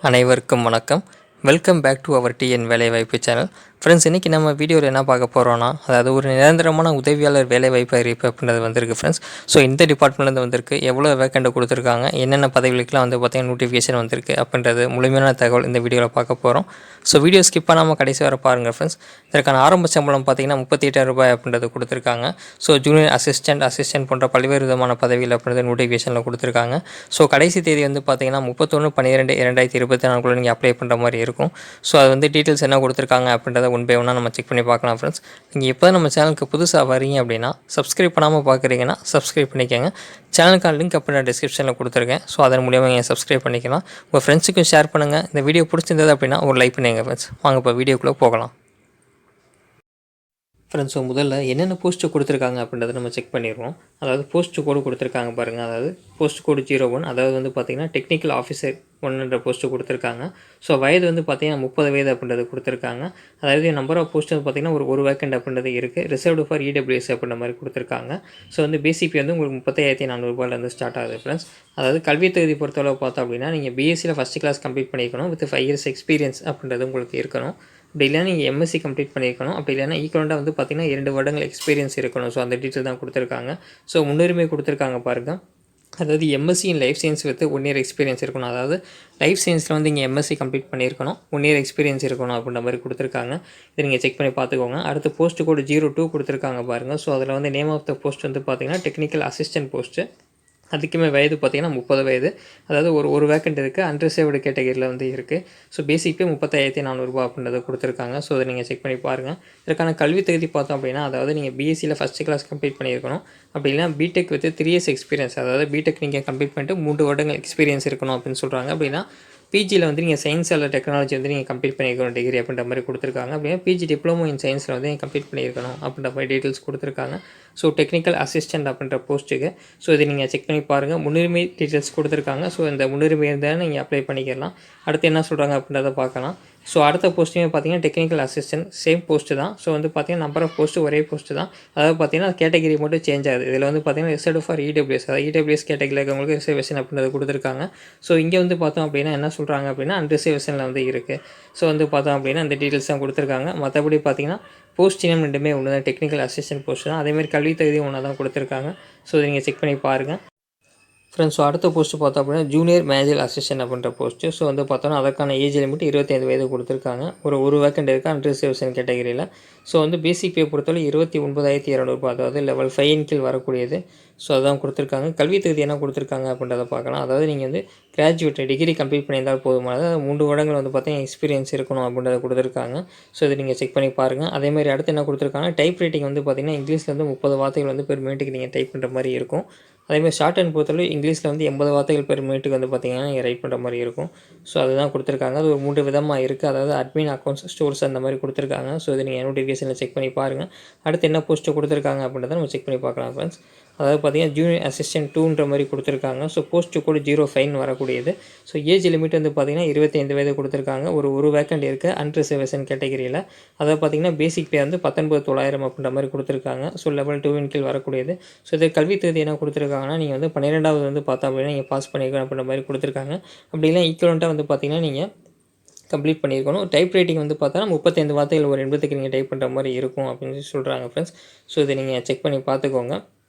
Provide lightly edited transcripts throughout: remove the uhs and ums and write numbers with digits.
அனைவருக்கும் வணக்கம். Welcome back to our TN வேலைவாய்ப்பு சேனல். ஃப்ரெண்ட்ஸ், இன்றைக்கி நம்ம வீடியோவில் என்ன பார்க்க போகிறோன்னா, அதாவது ஒரு நிரந்தரமான உதவியாளர் வேலைவாய்ப்பு அறிவிப்பு அப்படின்றது வந்திருக்கு ஃப்ரெண்ட்ஸ். ஸோ இந்த டிபார்ட்மெண்ட்லேருந்து வந்திருக்கு, எவ்வளோ வேக்கண்ட் கொடுத்துருக்காங்க, என்னென்ன பதவிகளுக்கெலாம் வந்து பார்த்திங்கன்னா நோட்டிஃபிகேஷன் வந்திருக்கு அப்படின்றது முழுமையான தகவல் இந்த வீடியோவில் பார்க்க போகிறோம். ஸோ வீடியோ ஸ்கிப் பண்ணாமல் கடைசி வர பாருங்கள் ஃப்ரெண்ட்ஸ். இதற்கான ஆரம்ப சம்பளம் பார்த்திங்கன்னா 38,000 அப்படின்றது கொடுத்துருக்காங்க. ஸோ ஜூனியர் அசிஸ்டன்ட் போன்ற பல்வேறு விதமான பதவிகள் அப்படின்றது நோட்டிஃபிகேஷனில் கொடுத்துருக்காங்க. ஸோ கடைசி தேதி வந்து பார்த்திங்கன்னா 31/12/2024 நீங்கள் அப்ளை பண்ணுற மாதிரி இருக்கும். ஸோ அது வந்து டீட்டெயில்ஸ் என்ன கொடுத்துருக்காங்க அப்படின்றத ஒன் பை ஒன்னாக நம்ம செக் பண்ணி பார்க்கலாம் ஃப்ரெண்ட்ஸ். நீங்கள் இப்போ நம்ம சேனலுக்கு புதுசாக வரீங்க அப்படின்னா, சப்ஸ்கிரைப் பண்ணாமல் பார்க்குறீங்கன்னா சப்ஸ்கிரைப் பண்ணிக்கோங்க. சேனலுக்கான லிங்க் அப்படி நான் டிஸ்கிரிப்ஷனில் கொடுத்துருக்கேன். ஸோ அதன் மூலியமாக நீங்கள் சப்ஸ்கிரைப் பண்ணிக்கலாம். உங்கள் ஃப்ரெண்ட்ஸுக்கும் ஷேர் பண்ணுங்கள். இந்த வீடியோ பிடிச்சிருந்தது அப்படின்னா ஒரு லைக் பண்ணுங்கள் ஃப்ரெண்ட்ஸ். வாங்க இப்போ வீடியோக்குள்ளே போகலாம் ஃப்ரெண்ட்ஸ். ஸோ முதல்ல என்னென்ன போஸ்ட்டு கொடுத்துருக்காங்க அப்படின்றத நம்ம செக் பண்ணிடுவோம். அதாவது போஸ்ட் கோடு கொடுத்துருக்காங்க பாருங்கள். அதாவது போஸ்ட் கோடு 01, அதாவது வந்து பார்த்திங்கன்னா டெக்னிக்கல் ஆஃபீஸர் 1 போஸ்ட்டு கொடுத்துருக்காங்க. ஸோ வயது வந்து பார்த்திங்கன்னா 30 வயது அப்படின்றது கொடுத்துருக்காங்க. அதாவது நம்பர் ஆஃப் போஸ்ட் வந்து பார்த்திங்கன்னா ஒரு வேக்கண்ட் அப்படின்றது இருக்குது. ரிசர்வ்டு ஃபார் இடபிள்யூஎஸ் அப்படின்ற மாதிரி கொடுத்துருக்காங்க. ஸோ வந்து பிசிபி வந்து உங்களுக்கு 35,400 ஸ்டார்ட் ஆகுது ஃப்ரெண்ட்ஸ். அதாவது கல்வி தகுதி பொறுத்தளவு பார்த்தோம் அப்படின்னா, நீங்கள் பிஎஸ்சியில் ஃபஸ்ட் கிளாஸ் கம்ப்ளீட் பண்ணியிருக்கணும், வித் 5 years எக்ஸ்பீரியன்ஸ் அப்படின்றது உங்களுக்கு இருக்கணும். அப்படி இல்லைனா நீங்கள் எம்எஸ்சி கம்ப்ளீட் பண்ணியிருக்கணும். அப்படி இல்லைனா ஈக்குவலண்ட்டாக வந்து பார்த்திங்கன்னா 2 வருடங்கள் எக்ஸ்பீரியன்ஸ் இருக்கணும். ஸோ அந்த டீட்டெயில் தான் கொடுத்துருக்காங்க. ஸோ முன்னுரிமை கொடுத்துருக்காங்க பாருங்கள். அதாவது MSc in life science with 1 year experience இருக்கணும். அதாவது லைஃப் சயின்ஸில் வந்து இங்கே எம்எஸ்சி கம்ப்ளீட் பண்ணியிருக்கணும், 1 year எக்ஸ்பீரியன்ஸ் இருக்கணும் அப்படின்ற மாதிரி கொடுத்துருக்காங்க. இதை நீங்கள் செக் பண்ணி பார்த்துக்கோங்க. அடுத்து போஸ்ட் கோடு 02 கொடுத்துருக்காங்க பாருங்கள். ஸோ அதில் வந்து நேம் ஆஃப் த போஸ்ட் வந்து பார்த்திங்கன்னா டெக்னிக்கல் அசிஸ்டன்ட் போஸ்ட்டு. அதுக்குமே வயது பார்த்திங்கன்னா 30 வயது. அதாவது ஒரு வேக்கண்ட் இருக்குது, அன்ரிசர்வ்டு கேட்டகரியில் வந்து இருக்குது. ஸோ பேசிக்கே 35,400 அப்படின்றத கொடுத்துருக்காங்க. ஸோ அதை நீங்கள் செக் பண்ணி பாருங்கள். இதற்கான கல்வி தகுதி பார்த்தோம் அப்படின்னா, அதாவது நீங்கள் பிஎஸ்சியில் ஃபஸ்ட் கிளாஸ் கம்ப்ளீட் பண்ணியிருக்கணும். அப்படி இல்லைனா பிடெக் வித் 3 years எக்ஸ்பீரியன்ஸ், அதாவது பிடெக் நீங்கள் கம்ப்ளீட் பண்ணிட்டு 3 வருடங்கள் எக்ஸ்பீரியன்ஸ் இருக்கணும் அப்படின்னு சொல்கிறாங்க. அப்படின்னா பிஜியில் வந்து நீங்கள் சயின்ஸ் அல்ல டெக்னாலஜி வந்து நீங்கள் கம்ப்ளீட் பண்ணியிருக்கணும் டிகிரி அப்படின்ற மாதிரி கொடுத்துருக்காங்க. அப்படின்னா பிஜி டிப்ளமோ இன் சயின்ஸில் வந்து நீங்கள் கம்ப்ளீட் பண்ணியிருக்கணும் அப்படின்ற மாதிரி டீட்டெயில்ஸ் கொடுத்துருக்காங்க. ஸோ டெக்னிக்கல் அசிஸ்டன்ட் அப்படின்ற போஸ்ட்டுக்கு. ஸோ இதை நீங்கள் செக் பண்ணி பாருங்கள். முன்னுரிமை டீட்டெயில்ஸ் கொடுத்துருக்காங்க. ஸோ இந்த முன்னுரிமை இருந்தால் நீங்கள் அப்ளை பண்ணிக்கலாம். அடுத்து என்ன சொல்கிறாங்க அப்படின்றத பார்க்கலாம். ஸோ அடுத்த போஸ்ட்டுமே பார்த்தீங்கன்னா டெக்னிக்கல் அசிஸ்டன்ட் சேம் போஸ்ட்டு தான். ஸோ வந்து பார்த்தீங்கன்னா நம்பர் ஆஃப் போஸ்ட்டு ஒரே போஸ்ட்டு தான். அதாவது பார்த்தீங்கன்னா கேட்டகிரி மட்டும் சேஞ்ச் ஆகுது. இதில் வந்து பார்த்தீங்கன்னா ரிசர்வ்டு ஃபார் இடபிள்யூஎஸ், அதாவது இடபிள்யூஎஸ் கேட்டகிரியில் இருக்கவங்களுக்கு ரிசர்வேஷன் அப்படின்றது கொடுத்துருக்காங்க. ஸோ இங்கே வந்து பார்த்தோம் அப்படின்னா என்ன சொல்கிறாங்க அப்படின்னா அன்ரிசர்வேஷனில் வந்து இருக்குது. ஸோ வந்து பார்த்தோம் அப்படின்னா இந்த டீட்டெயில்ஸ் தான் கொடுத்துருக்காங்க. மற்றபடி பார்த்தீங்கன்னா போஸ்ட் இனம் ரெண்டுமே ஒன்று தான், டெக்னிக்கல் அசிஸ்டன்ட் போஸ்ட் தான். அதேமாதிரி கல்வி தகுதியும் ஒன்றா தான் கொடுத்துருக்காங்க. ஸோ இதை நீங்கள் செக் பண்ணி பாருங்கள் ஃப்ரெண்ட்ஸ். ஸோ அடுத்த போஸ்ட்டு பார்த்தோம் அப்படின்னா ஜூனியர் மேனேஜர் அசிஸ்டன்ட் அப்படின்ற போஸ்ட்டு. ஸோ வந்து பார்த்தோன்னா அதற்கான ஏஜ் லிமிட் 25 வயது கொடுத்துருக்காங்க. ஒரு வேக்கண்ட் இருக்குது அன்ரிசர்வேஷன் கேட்டகரியில். ஸோ வந்து பேசிக் பே பொறுத்தவரை 29,200, அதாவது லெவல் 5 கீழ் வரக்கூடியது. ஸோ அதான் கொடுத்துருக்காங்க. கல்வி தகுதி என்ன கொடுத்துருக்காங்க அப்படின்றத பார்க்கலாம். அதாவது நீங்கள் வந்து கிராஜுவேட் டிகிரி கம்ப்ளீட் பண்ணியிருந்தால் போதுமானது. அதாவது 3 வருடங்கள் வந்து பார்த்தீங்கன்னா எக்ஸ்பீரியன்ஸ் இருக்கணும் அப்படின்றத கொடுத்துருக்காங்க. ஸோ இதை நீங்கள் செக் பண்ணி பாருங்கள். அதேமாதிரி அடுத்து என்ன கொடுத்துருக்காங்க, டைப் ரைட்டிங் வந்து பார்த்திங்கன்னா இங்கிலீஷில் வந்து 30 வார்த்தைகள் வந்து பெர் மினிட்டுக்கு நீங்கள் டைப் பண்ணுற மாதிரி இருக்கும். அதேமாதிரி ஷார்ட் அண்ட் பொறுத்தவரை இங்கிலீஷில் வந்து 80 வார்த்தைகள் பெர் மினிட்டுக்கு வந்து பார்த்திங்கன்னா நீங்கள் ரைட் பண்ணுற மாதிரி இருக்கும். ஸோ அதுதான் கொடுத்துருக்காங்க. அது ஒரு 3 விதமாக இருக்குது. அதாவது அட்மின், அக்கௌண்ட்ஸ், ஸ்டோர்ஸ் அந்த மாதிரி கொடுத்துருக்காங்க. ஸோ இதை நீங்கள் நோட்டிஃபிகேஷனில் செக் பண்ணி பாருங்கள். அடுத்து என்ன போஸ்ட்டு கொடுத்துருக்காங்க அப்படின்றத நம்ம செக் பண்ணி பார்க்கலாம் ஃப்ரெண்ட்ஸ். அதாவது பார்த்திங்கன்னா ஜூனியர் அசிஸ்டன்ட் 2ன்ற மாதிரி கொடுத்துருக்காங்க. ஸோ போஸ்ட்டு கூட 05 வரக்கூடியது. ஸோ ஏஜ் லிமிட் வந்து பார்த்திங்கன்னா 25 வயது கொடுத்துருக்காங்க. ஒரு வேக்கண்ட் இருக்குது அன்ரிசர்வேஷன் கேட்டகரியில். அதாவது பார்த்திங்கன்னா பேசிக் பே வந்து 19,900 அப்படின்ற மாதிரி கொடுத்துருக்காங்க. ஸோ லெவல் 2 கீழ் வரக்கூடியது. ஸோ இது கல்வி தகுதி என்ன கொடுத்துருக்காங்கன்னா, நீங்கள் வந்து 12வது வந்து பார்த்தா அப்படின்னா நீங்கள் பாஸ் பண்ணியிருக்கணும் அப்படின்ற மாதிரி கொடுத்துருக்காங்க. அப்படி இல்லை ஈக்குவலண்ட்டாக வந்து பார்த்திங்கன்னா நீங்கள் கம்ப்ளீட் பண்ணியிருக்கணும். டைப் ரைட்டிங் வந்து பார்த்தா 35 வார்த்தைகள் ஒரு நிமிடத்துக்கு நீங்கள் டைப் பண்ணுற மாதிரி இருக்கும் அப்படின்னு சொல்கிறாங்க ஃப்ரெண்ட்ஸ். ஸோ இதை நீங்கள் செக் பண்ணி பார்த்துக்கோங்க.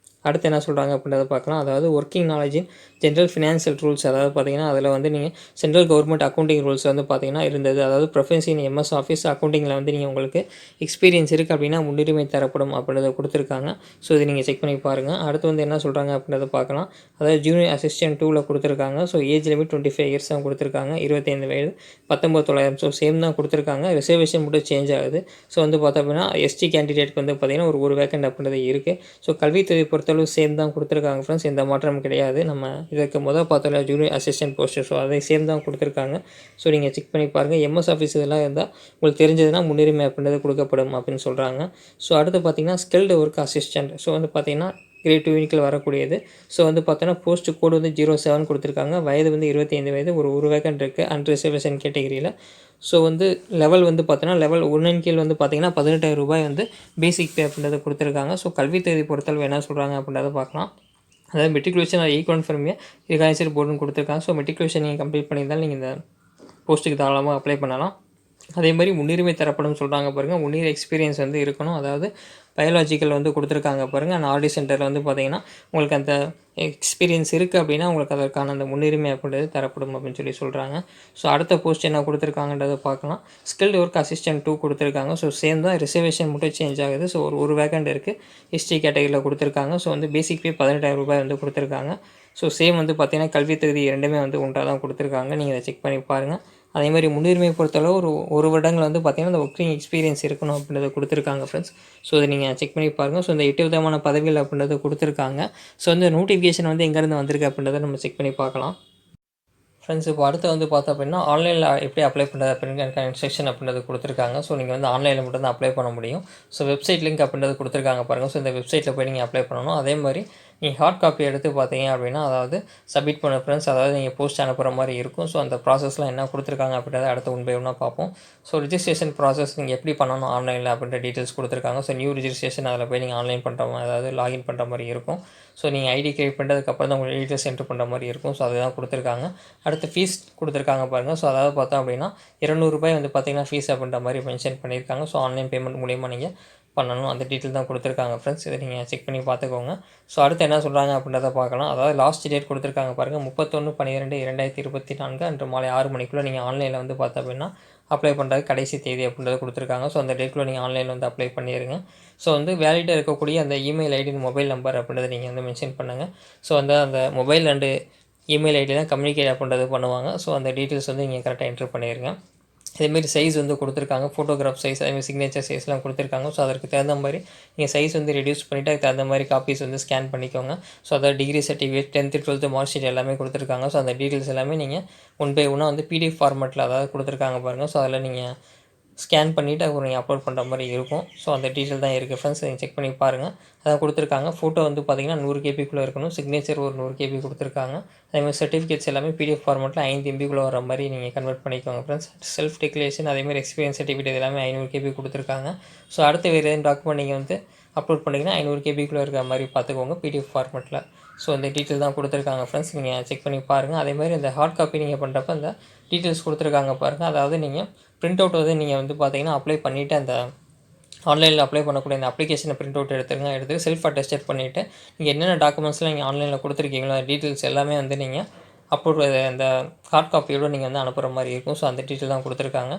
அடுத்து என்ன சொல்கிறாங்க அப்படின்றத பார்க்கலாம். அதாவது working knowledge in general financial rules, அதாவது பார்த்திங்கன்னா அதில் வந்து நீங்கள் சென்ட்ரல் கவர்மெண்ட் அக்கௌண்டிங் ரூல்ஸ் வந்து பார்த்திங்கன்னா இருந்தது. அதாவது ப்ரொஃபஷன் இன் எம்எஸ் ஆஃபீஸ் அக்கௌண்டிங்கில் வந்து நீங்கள் உங்களுக்கு எக்ஸ்பீரியன்ஸ் இருக்குது அப்படின்னா முன்னுரிமை தரப்படும் அப்படின்றத கொடுத்துருக்காங்க. ஸோ இதை நீங்கள் செக் பண்ணி பாருங்கள். அடுத்து வந்து என்ன சொல்கிறாங்க அப்படின்றத பார்க்கலாம். அதாவது ஜூனியர் அசிஸ்டன்ட் 2ல் கொடுத்துருக்காங்க. ஸோ ஏஜ் லிமிட் 25 years தான் கொடுத்துருக்காங்க. 25 வயது 19,900. ஸோ சேம் தான் கொடுத்துருக்காங்க. ரிசர்வேஷன் மட்டும் சேஞ்ச் ஆகுது. ஸோ வந்து பார்த்தோம் அப்படின்னா எஸ்டி கேண்டிடேட்க்கு வந்து பார்த்திங்கன்னா ஒரு வேக்கண்ட் அப்படின்றது இருக்குது. ஸோ கல்வி தகுதி பொறுத்தளவு சேம் தான் கொடுத்துருக்காங்க ஃப்ரெண்ட்ஸ். எந்த மாற்றம் கிடையாது. நம்ம இதற்கு பார்த்தோம்ல ஜூனியர் அசிஸ்டன்ட் போஸ்ட்டு. ஸோ அதை சேம் தான் கொடுத்துருக்காங்க. ஸோ நீங்கள் செக் பண்ணி பாருங்கள். எம்எஸ் ஆஃபீஸ் இதெல்லாம் இருந்தால் உங்களுக்கு தெரிஞ்சதுன்னா முன்னுரிமை அப்படின்றது கொடுக்கப்படும் அப்படின்னு சொல்கிறாங்க. ஸோ அடுத்து பார்த்திங்கன்னா ஸ்கில்டு ஒர்க் அசிஸ்டன்ட். ஸோ வந்து பார்த்திங்கன்னா கிரேட் 2 வரக்கூடியது. ஸோ வந்து பார்த்தோன்னா போஸ்ட் கோடு வந்து 07 கொடுத்துருக்காங்க. வயது வந்து 25 வயது. ஒரு வேக்கண்ட் இருக்குது அன்ரிசர்வேஷன் கேட்டகரியில். ஸோ வந்து லெவல் வந்து பார்த்தோன்னா லெவல் 1 கீழ் வந்து பார்த்திங்கன்னா 18,000 வந்து பேசிக் பே அப்படின்றத கொடுத்துருக்காங்க. ஸோ கல்வி தகுதி பொறுத்தளவு என்ன சொல்கிறாங்க அப்படின்றத பார்க்கலாம். அதாவது மெட்ரிகுலேஷன் ஈக்குவல் ஃபார் இதுக்காக போர்டுன்னு கொடுத்துருக்காங்க. ஸோ மெட்ரிகுலேஷன் நீங்கள் கம்ப்ளீட் பண்ணியிருந்தால் நீங்கள் இந்த போஸ்ட்டுக்கு தாராளமாக அப்ளை பண்ணலாம். அதே மாதிரி முன்னுரிமை தரப்படும் சொல்கிறாங்க பாருங்கள். 1 இயர் எக்ஸ்பீரியன்ஸ் வந்து இருக்கணும். அதாவது பயாலஜிக்கல் வந்து கொடுத்துருக்காங்க பாருங்கள். அண்ட் ஆர்டி சென்டரில் வந்து பார்த்திங்கன்னா உங்களுக்கு அந்த எக்ஸ்பீரியன்ஸ் இருக்குது அப்படின்னா உங்களுக்கு அதற்கான அந்த முன்னுரிமை அப்படின்றது தரப்படும் அப்படின்னு சொல்கிறாங்க. ஸோ அடுத்த போஸ்ட் என்ன கொடுத்துருக்காங்கன்றதை பார்க்கலாம். ஸ்கில்டு ஒர்க் அசிஸ்டன்ட் 2 கொடுத்துருக்காங்க. ஸோ சேம் தான், ரிசர்வேஷன் மட்டும் சேஞ்ச் ஆகுது. ஸோ ஒரு வேக்கண்ட் இருக்குது, எஸ்டி கேட்டகரியில் கொடுத்துருக்காங்க. ஸோ வந்து பேசிக் பே 18,000 ரூபாய் வந்து கொடுத்துருக்காங்க. ஸோ சேம் வந்து பார்த்திங்கன்னா கல்வி தகுதி இரண்டுமே வந்து ஒன்றாக தான் கொடுத்துருக்காங்க. நீங்கள் அதை செக் பண்ணி பாருங்கள். அதேமாதிரி முன்னுரிமை பொறுத்தளவு ஒரு வருடங்கள் வந்து பார்த்திங்கன்னா அந்த ஒர்க்கிங் எக்ஸ்பீரியன்ஸ் இருக்கணும் அப்படின்றத கொடுத்துருக்காங்க ஃப்ரெண்ட்ஸ். ஸோ இதை நீங்கள் செக் பண்ணி பாருங்கள். ஸோ இந்த 8 விதமான பதவிகள் அப்படின்றத கொடுத்துருக்காங்க. ஸோ இந்த நோட்டிஃபிகேஷன் வந்து எங்கேருந்து வந்திருக்கு அப்படின்றத நம்ம செக் பண்ணி பார்க்கலாம். ஃப்ரெண்ட்ஸ், இப்போ அடுத்து வந்து பார்த்தோம் அப்படின்னா ஆன்லைனில் எப்படி அப்ளை பண்ணுறது அப்படிங்கிற இன்ஸ்ட்ரக்ஷன் அப்படின்றது கொடுத்துருக்காங்க. ஸோ நீங்கள் வந்து ஆன்லைனில் மட்டும் தான் அப்ளை பண்ண முடியும். ஸோ வெப்சைட் லிங்க் அப்படின்றது கொடுத்துருக்காங்க பாருங்கள். ஸோ இந்த வெப்சைட்டில் போய் நீங்கள் அப்ளை பண்ணணும். அதே மாதிரி நீங்கள் ஹார்ட் காப்பி எடுத்து பார்த்தீங்க அப்படின்னா அதாவது சப்மிட் பண்ண ஃப்ரெண்ட்ஸ், அதாவது நீங்கள் போஸ்ட் அனுப்புகிற மாதிரி இருக்கும். ஸோ அந்த ப்ராசஸ்லாம் என்ன கொடுத்துருக்காங்க அப்படின்றத அடுத்து ஒன் பை ஒன்னாக பார்ப்போம். ஸோ ரிஜிஸ்ட்ரேஷன் ப்ராசஸ் நீங்கள் எப்படி பண்ணணும் ஆன்லைனில் அப்படின்ற டீட்டெயில்ஸ் கொடுத்துருக்காங்க. ஸோ நியூ ரிஜிஸ்ட்ரேஷன் அதில் போய் நீங்கள் ஆன்லைன் பண்ணுற மாதிரி, அதாவது லாகின் பண்ணுற மாதிரி இருக்கும். ஸோ நீங்கள் ஐடி கிரியேட் பண்ணுறதுக்கப்புறம் தான் உங்களுக்கு டீட்டெயில்ஸ் என்ட்ரு பண்ணுற மாதிரி இருக்கும். ஸோ அதுதான் கொடுத்துருக்காங்க. அடுத்து ஃபீஸ் கொடுத்துருக்காங்க பாருங்கள். ஸோ அதாவது பார்த்தோம் அப்படின்னா 200 ரூபாய் வந்து பார்த்திங்கன்னா ஃபீஸ் அப்படின்ற மாதிரி மென்ஷன் பண்ணியிருக்காங்க. ஸோ ஆன்லைன் பேமெண்ட் மூலிமா நீங்கள் பண்ணணும். அந்த டீட்டெயில் தான் கொடுத்துருக்காங்க ஃப்ரெண்ட்ஸ். இதை நீங்கள் செக் பண்ணி பார்த்துக்கோங்க. ஸோ அடுத்து என்ன சொல்கிறாங்க அப்படின்றத பார்க்கலாம். அதாவது லாஸ்ட் டேட் கொடுத்துருக்காங்க பாருங்கள், 31/12/2024 அன்று மாலை 6 மணிக்குள்ளே நீங்கள் ஆன்லைனில் வந்து பார்த்தோம் அப்படின்னா அப்ளை பண்ணுறது கடைசி தேதி அப்படின்றத கொடுத்துருக்காங்க. ஸோ அந்த டேட்டில் நீங்கள் ஆன்லைனில் வந்து அப்ளை பண்ணிடுங்க. ஸோ வந்து வேலிடாக இருக்கக்கூடிய அந்த இமெயில் ஐடி, மொபைல் நம்பர் அப்படின்றத நீங்கள் வந்து மென்ஷன் பண்ணுங்கள். ஸோ வந்து அந்த மொபைல் அண்டு இமெயில் ஐடி தான் கம்யூனிகேட் அப்படின்றது பண்ணுவாங்க. ஸோ அந்த டீட்டெயில்ஸ் வந்து நீங்கள் கரெக்டாக என்ட்ரு பண்ணிடுங்க. இதேமாரி சைஸ் வந்து கொடுத்துருக்காங்க, ஃபோட்டோகிராஃப் சைஸ், அதேமாதிரி சிக்னேச்சர் சைஸ்லாம் கொடுத்துருக்காங்க. ஸோ அதற்கு தகுந்த மாதிரி நீங்கள் சைஸ் வந்து ரெடியூஸ் பண்ணிவிட்டு அதுக்கு தகுந்த மாதிரி காப்பீஸ் வந்து ஸ்கேன் பண்ணிக்கோங்க. ஸோ அதாவது degree certificate, 10th 12th mark sheet எல்லாமே கொடுத்துருக்காங்க. ஸோ அந்த டீட்டெயில்ஸ் எல்லாமே நீங்கள் ஒன் பை ஒன்னாக வந்து பிடிஎஃப் ஃபார்மெட்டில் அதாவது கொடுத்துருக்காங்க பாருங்கள். ஸோ அதில் நீங்கள் ஸ்கேன் பண்ணிவிட்டு அப்புறம் நீங்கள் அப்லோட் பண்ணுற மாதிரி இருக்கும். ஸோ அந்த டீட்டெயில் தான் இருக்குது ஃப்ரெண்ட்ஸ், நீங்கள் செக் பண்ணி பாருங்கள். அதான் கொடுத்துருக்காங்க. ஃபோட்டோ வந்து பார்த்திங்கன்னா 100 கேபிக்குள்ளே இருக்கணும். சிக்னேச்சர் ஒரு 100 கேபி கொடுத்துருக்காங்க. அதேமாதிரி சர்டிஃபிகேட்ஸ் எல்லாமே பிடிஎஃப் ஃபார்மெட்டில் 5 MBக்குள்ளே வர மாதிரி நீங்கள் கன்வெர்ட் பண்ணிக்கோங்க ஃப்ரெண்ட்ஸ். செல்ஃப் டிக்ளரேஷன், அதேமாதிரி எக்ஸ்பீரியன்ஸ் சர்டிஃபிகேட் எல்லாமே 500 கேபி கொடுத்துருக்காங்க. ஸோ அடுத்து வேறு எதுவும் டாக்குமெண்ட் நீங்கள் வந்து அப்லோட் பண்ணிங்கன்னா 500 கேபிக்குள்ளே இருக்கிற மாதிரி பார்த்துக்கோங்க பிடிஎஃப் ஃபார்மெட்டில். ஸோ இந்த டீட்டெயில் தான் கொடுத்துருக்காங்க ஃப்ரெண்ட்ஸ், நீங்கள் செக் பண்ணி பாருங்கள். அதேமாதிரி இந்த ஹார்ட் காப்பி நீங்கள் பண்ணுறப்ப அந்த டீட்டெயில்ஸ் கொடுத்துருக்காங்க பாருங்கள். அதாவது நீங்கள் பிரிண்ட் அவுட் வந்து நீங்கள் வந்து பார்த்தீங்கன்னா அப்ளை பண்ணிவிட்டு அந்த ஆன்லைனில் அப்ளை பண்ணக்கூடிய அந்த அப்ளிகேஷனை பிரிண்ட் அவுட் எடுத்து செல்ஃப் அட்டஸ்டட் பண்ணிவிட்டு நீங்கள் என்னென்ன டாக்குமெண்ட்ஸ்லாம் நீங்கள் ஆன்லைனில் கொடுத்துருக்கீங்களோ அந்த டீட்டெயில்ஸ் எல்லாமே வந்து நீங்கள் அப்லோட் அந்த ஹார்ட் காப்பியோடு நீங்கள் வந்து அனுப்புகிற மாதிரி இருக்கும். ஸோ அந்த டீட்டெயில் தான் கொடுத்துருக்காங்க.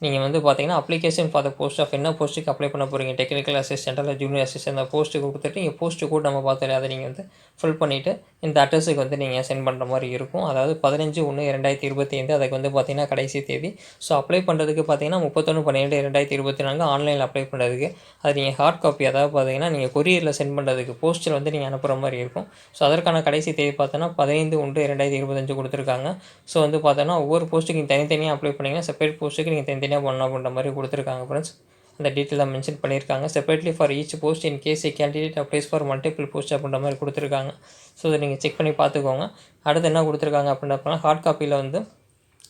நீங்கள் வந்து பார்த்தீங்கன்னா application for the post of என்ன போஸ்ட்டுக்கு அப்ளை பண்ண போகிறீங்க, டெக்னிக்கல் அசிஸ்டன்ட் இல்லை ஜூனியர் அசிஸ்டன்ட், அந்த போஸ்ட்டுக்கு கொடுத்துட்டு நீங்கள் போஸ்ட்டு கூட நம்ம பார்த்தாலே அதை நீங்கள் வந்து ஃபில் பண்ணிவிட்டு இந்த அட்ரஸுக்கு வந்து நீங்கள் சென்ட் பண்ணுற மாதிரி இருக்கும். அதாவது 15/1/2025 அதுக்கு வந்து பார்த்திங்கன்னா கடைசி தேதி. ஸோ அப்ளை பண்ணுறதுக்கு பார்த்தீங்கன்னா 31/12/2024 ஆன்லைனில் அப்ளை பண்ணுறதுக்கு. அது நீங்கள் ஹார்ட் காப்பி அதாவது பார்த்தீங்கன்னா நீங்கள் கொரியரில் சென்ட் பண்ணுறதுக்கு போஸ்ட்டில் வந்து நீங்கள் அனுப்புகிற மாதிரி இருக்கும். ஸோ அதற்கான கடைசி தேதி பார்த்தோன்னா 15/1/2025 கொடுத்துருக்காங்க. ஸோ வந்து பார்த்தோன்னா ஒவ்வொரு போஸ்ட்டுக்கு நீங்கள் தனித்தனியாக அப்ளை பண்ணிங்கன்னா செப்பரேட் போஸ்ட்டுக்கு நீங்கள் தனித்தனியாக பண்ணணும் அப்படின்ற மாதிரி கொடுத்துருக்காங்க ஃப்ரெண்ட்ஸ். அந்த டீட்டெயில் தான் மென்ஷன் பண்ணியிருக்காங்க. Separately for each post in case a candidate applies for multiple post அப்படின்ற மாதிரி கொடுத்துருக்காங்க. ஸோ இதை நீங்கள் செக் பண்ணி பார்த்துக்கோங்க. அடுத்து என்ன கொடுத்துருக்காங்க அப்படின்னா ஹார்ட் காப்பியில் வந்து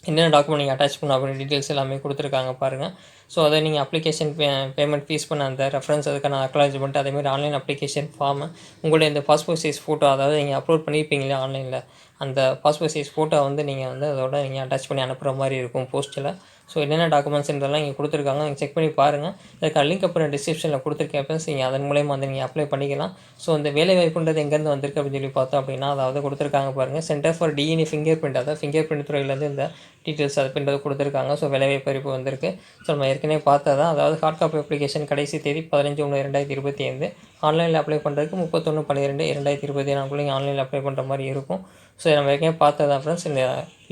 என்னென்ன டாக்குமெண்ட் நீங்கள் அட்டாச் பண்ணணும் அப்படின்னு டீட்டெயில்ஸ் எல்லாமே கொடுத்துருக்காங்க பாருங்கள். ஸோ அதை நீங்கள் அப்ளிகேஷன் பேமெண்ட் ஃபீஸ் பண்ண அந்த ரெஃபரன்ஸ், அதுக்கான அக்னாலஜ்மெண்ட், அதேமாதிரி ஆன்லைன் அப்ளிகேஷன் ஃபார்மு, உங்களுடைய இந்த பாஸ்போர்ட் சைஸ் ஃபோட்டோ, அதாவது நீங்கள் அப்லோட் பண்ணியிருப்பீங்களே ஆன்லைனில் அந்த பாஸ்போர்ட் சைஸ் ஃபோட்டோ வந்து நீங்கள் வந்து அதோட நீங்கள் அட்டாச் பண்ணி அனுப்புகிற மாதிரி இருக்கும் போஸ்ட்டில். ஸோ என்னென்ன டாக்குமெண்ட்ஸ்ன்றதெல்லாம் இங்கே கொடுத்துருக்காங்க, நீங்கள் செக் பண்ணி பாருங்கள். இதுக்கான லிங்க் அப்புறம் டிஸ்கிரிப்ஷனில் கொடுத்துருக்கேன் ஃப்ரெண்ட்ஸ், நீங்கள் அதன் மூலயமா வந்து நீங்கள் அப்ளை பண்ணிக்கலாம். ஸோ இந்த வேலைவாய்ப்புன்றது எங்கேருந்து வந்திருக்கு அப்படின்னு சொல்லி பார்த்தோம் அப்படின்னா அதாவது கொடுத்துருக்காங்க பாருங்கள், centre for DNA finger print, அதாவது ஃபிங்கர் பிரிண்ட் துறையிலேருந்து இந்த டீட்டெயில்ஸ் அது பின்றது கொடுத்துருக்காங்க. ஸோ வேலைவாய்ப்பு அறிவிப்பு வந்திருக்கு. ஸோ நம்ம ஏற்கனவே பார்த்ததான், அதாவது ஹார்ட் காப்பி அப்ளிகேஷன் கடைசி தேதி 15/1/2025, ஆன்லைனில் அப்ளை பண்ணுறதுக்கு 31/12/2024 நீங்கள் ஆன்லைனில் அப்ளை பண்ணுற மாதிரி இருக்கும். ஸோ நம்ம ஏற்கனவே பார்த்ததான் ஃப்ரெண்ட்ஸ், இந்த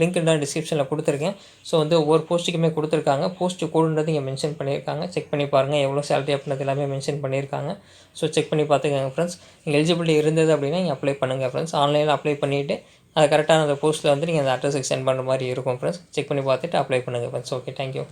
லிங்க் தான் டிஸ்கிரிப்ஷனில் கொடுத்துருக்கேன். ஸோ வந்து ஒவ்வொரு போஸ்ட்டுக்குமே கொடுத்துருக்காங்க. போஸ்ட்டு கோடுன்றது இங்கே மென்ஷன் பண்ணியிருக்காங்க. செக் பண்ணி பாருங்கள் எவ்வளோ சேலரி அப்படின்றது எல்லாமே மென்ஷன் பண்ணியிருக்காங்க. ஸோ செக் பண்ணி பார்த்துக்கோங்க ஃப்ரெண்ட்ஸ். நீங்கள் எலிஜிபிலிட்டி இருந்தது அப்படின்னா நீங்கள் அப்ளை பண்ணுங்கள் ஃப்ரெண்ட்ஸ். ஆன்லைனில் அப்ளை பண்ணிவிட்டு அது கரெக்டான அந்த போஸ்ட்டில் வந்து நீங்கள் அந்த அட்ரஸுக்கு சென்ட் பண்ணுற மாதிரி இருக்கும் ஃப்ரெண்ட்ஸ். செக் பண்ணி பார்த்துட்டு அப்ளை பண்ணுங்கள் ஃப்ரெண்ட்ஸ். Okay, thank you.